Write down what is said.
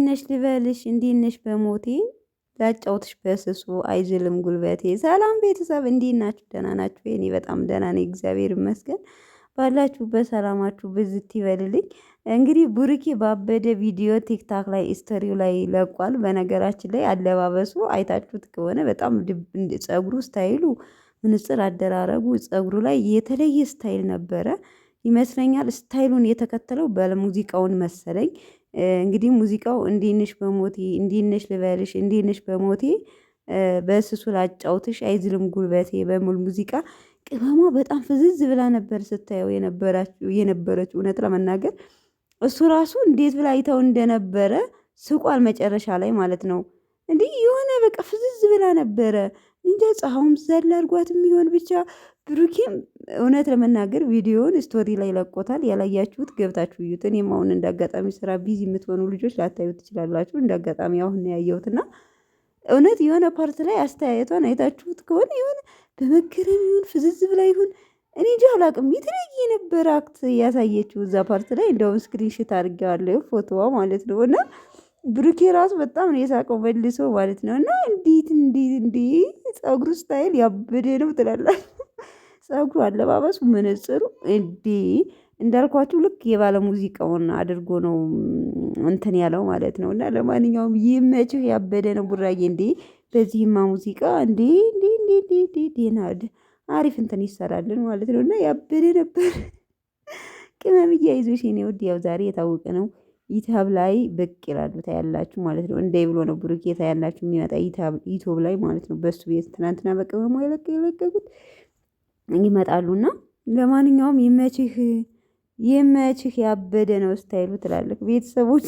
ነሽ ልበልሽ እንዴት ነሽ በሞቴ ላጫውትሽ በስሱ አይዝልም ጉልበቴ። ሰላም ቤተሰብ እንዴት ናችሁ? ደህና ናችሁ? እኔ በጣም ደህና ነኝ እግዚአብሔር ይመስገን። ባላችሁበት ሰላማችሁ ብዝት ይበልልኝ። እንግዲህ ቡሩኬ ባበደ ቪዲዮ ቲክታክ ላይ ስቶሪው ላይ ለቋል። በነገራችን ላይ አለባበሱ አይታችሁት ከሆነ በጣም ፀጉሩ ስታይሉ ምንጽር አደራረጉ ፀጉሩ ላይ የተለየ ስታይል ነበረ ይመስለኛል። ስታይሉን የተከተለው በሙዚቃውን መሰለኝ። እንግዲህ ሙዚቃው እንዴት ነሽ በሞቴ እንዴት ነሽ ልበልሽ እንዴት ነሽ በሞቴ በስሱ ላጫውትሽ አይዝልም ጉልበቴ በሙሉ ሙዚቃ ቅመሟ በጣም ፍዝዝ ብላ ነበር ስታየው የነበረችው እውነት ለመናገር እሱ ራሱ እንዴት ብላ አይተው እንደነበረ ስቋል መጨረሻ ላይ ማለት ነው። እንዲህ የሆነ በቃ ፍዝዝ ብላ ነበረ እንጃ ፀሐዩም ዘል አድርጓት የሚሆን ብቻ ብሩኬም እውነት ለመናገር ቪዲዮውን ስቶሪ ላይ ለቆታል። ያላያችሁት ገብታችሁ እዩት። እኔም አሁን እንዳጋጣሚ ስራ ቢዚ የምትሆኑ ልጆች ላታዩት ትችላላችሁ። እንዳጋጣሚ አሁን ነው ያየሁትና እውነት የሆነ ፓርት ላይ አስተያየቷን አይታችሁት ከሆነ የሆነ በመገረም ይሁን ፍዝዝ ብላ ይሁን እኔ እንጃ አላቅም የተለየ የነበረ አክት ያሳየችው እዛ ፓርት ላይ እንደውም ስክሪንሽት አድርጌዋለሁ ፎቶዋ ማለት ነው። እና ብሩኬ ራሱ በጣም ነው የሳቀው መልሶ ማለት ነው። እና እንዴት ፀጉሩ ስታይል ያበደ ነው ትላላችሁ። ፀጉሩ አለባበሱ መነጽሩ እንዳልኳችሁ ልክ የባለ ሙዚቃውን አድርጎ ነው እንትን ያለው ማለት ነው። እና ለማንኛውም ይመችህ ያበደ ነው ቡራዬ። በዚህማ ሙዚቃ ዴናድ አሪፍ እንትን ይሰራልን ማለት ነው። እና ያበደ ነበር። ቅመምዬ አይዞሽ የኔ ውድ ያው ዛሬ የታወቀ ነው ዩቲዩብ ላይ ብቅ ይላሉ ታያላችሁ ማለት ነው። እንደ ብሎ ነው ብሩኬ ታያላችሁ የሚመጣ ዩቲዩብ ላይ ማለት ነው። በሱ ቤት ትናንትና በቅመሙ የለቀቁት ይመጣሉና ለማንኛውም ይመችህ ያበደ ነው ስታይሉ ትላለህ ቤተሰቦች